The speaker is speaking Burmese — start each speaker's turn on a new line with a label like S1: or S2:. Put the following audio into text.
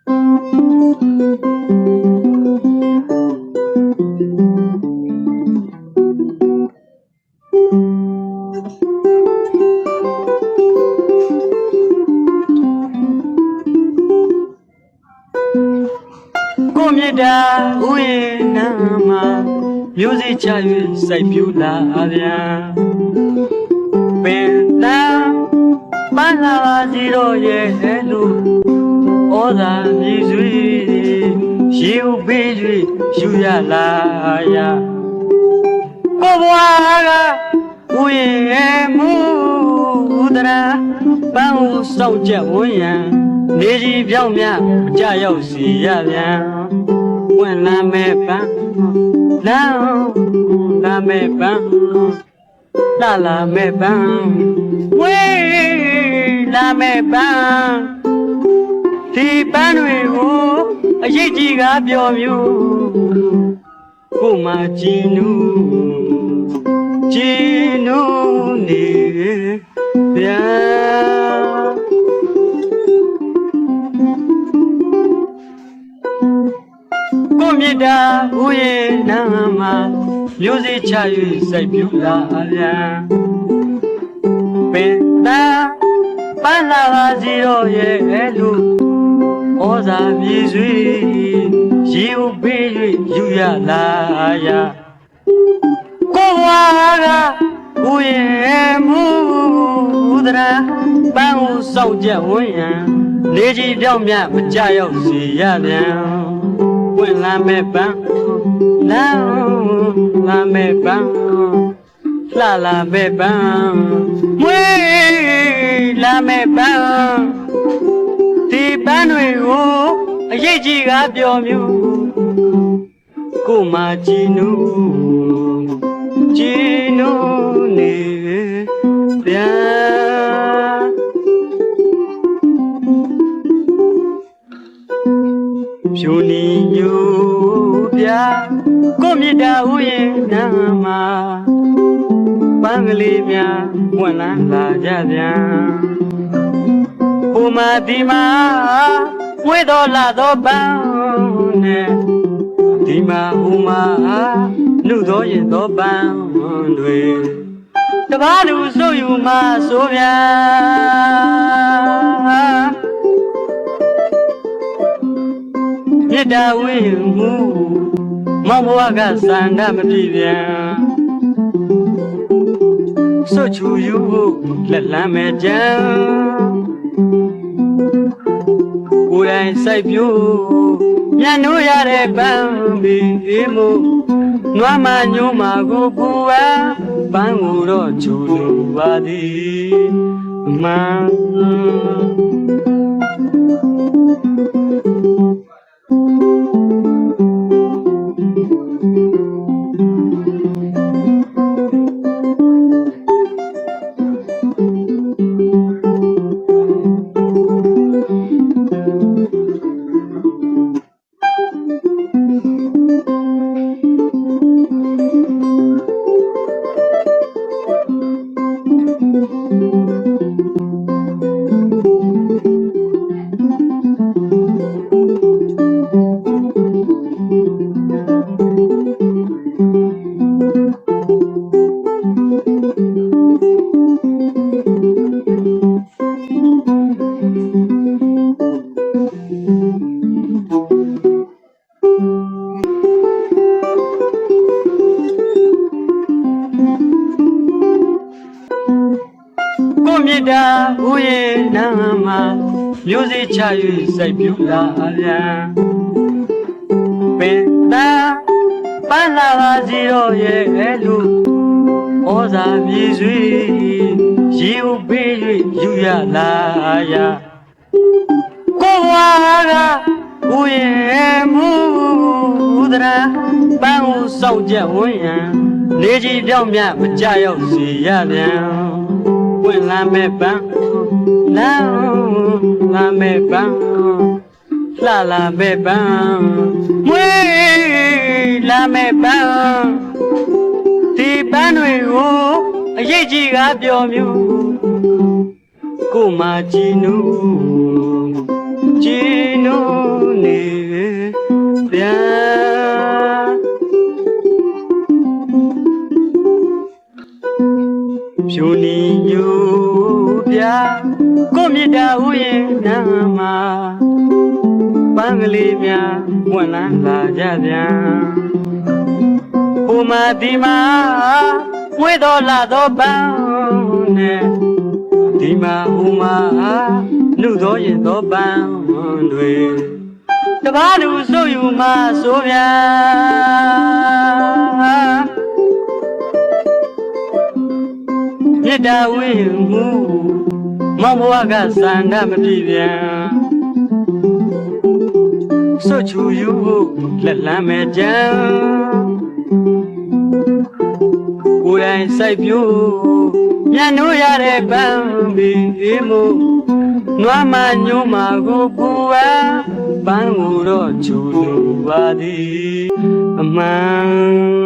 S1: ကိုမြတ်တာဥယျာဉ်နာမှာမျိုးစိချ၍စိုက်ပြူလာဗျာပင်သာပန်းလာစီတော့ရဲ့လူဩဇာမြည်စွေရေဥပေး၍ယူရလာရကိုဘွားကဥယျာဉ်မူဒရာပန်းဟုစောက်ချက်ဝန်းရံနေကြီးပြောင်းမြမကြရောက်စီရပြန်ဝင်လာမဲ့ပန်းလာမဲ့ပန်းလာမဲ့ပန်းဝေးလာမဲ့ပန်းဒီပန်းတွေကိုအရေးကြီးကပြောမျိုးကိုမကြည်နူနေဗျာကိုမြတ်တာဥယျာဉ်နာမှာမျိုးစိချ၍စိုက်ပြူလာဗျာပင်သာပန်းလာစီတော့ရဲ့လူဩဇာမြည်စွေရေဥပေး၍ယူရလာရကိုဘွားကဥယျာဉ်မူဒရာပန်းဟုစောက်ချက်ဝန်းရံနေကြီးပြောင်းမြမကြရောက်စီရပြန်ဝင်လာမဲ့ပန်းလာမဲ့ပန်းလာမဲ့ပန်းမွေးလာမဲ့ပန်းဒီပန်းတွေကိုအရေးကြီးကပြောမျိုးကိုမကြည်နူနေဗျာဖြူနီညူဗျာကိုမြတ်တာဥယျာဉ်နာမှာပန်းကလေးများဝင်လာကြပြန်ဟိုမှာဒီမှာဝေးတော်လာတော့ပန်းနဲ့ဒီမှာဟိုမှာနှုတ်တော်ရင်တော့ပန်းတွေတပားလူစိုးယူမှဆိုဗျာမေတ္တာဝိမှုမောင်ဘဝကစန္ဒမပြည့်ပြန်စွတ်ချူယူဖို့လက်လမ်းမဲ့ကြံကိုယ်တိုင်စိုက်ပြိုးညနိုးရတဲ့ပန်းပီအေးမို့နွားမညိုးမကိုပူဝါပန်းကိုတော့ချူလိုပါသည်မန်းကိုမြတ်တာဥယျာဉ်နာမှာမျိုးစိချ၍စိုက်ပြူလာဗျာပင်သာပန်းလာစီတော့ရဲ့လူဩဇာမြည်စွေရေဥပေး၍ယူရလာရကိုဘွားကဥယျာဉ်မူဒရာပန်းဟုစောက်ချက်ဝန်းရံနေကြီးပြောင်းမြမကြရောက်စီရပြန်ဝင်လာမဲ့ပန်းလာမဲ့ပန်းလာမဲ့ပန်းမွေးလာမဲ့ပန်းဒီပန်းတွေကိုအရေးကြီးကပြောမျိုးကိုမကြည်နူ နာမှာပန်းကလေးများဝင်လာကြပြန်ဟိုမှာဒီမှာဝေးတော်လာတော့ပန်းနဲ့ဒီမှာဟိုမှာနှုတ်တော်ရင်တော့ပန်းတွေတပားလူဆိုယူမှဆိုပြန်မေတ္တာဝိမှုမောင်ဘဝကစန္ဒမပြည့်ပြန်စွတ်ချူယူလက်လမ်းမဲ့ကြံကိုယ်တိုင်စိုက်ပြိုးညနိုးရတဲ့ပန်းပင်မို့နွားမညိုးမကိုပူဝါပန်းကိုတော့ချူလိုပါသည်အမှန်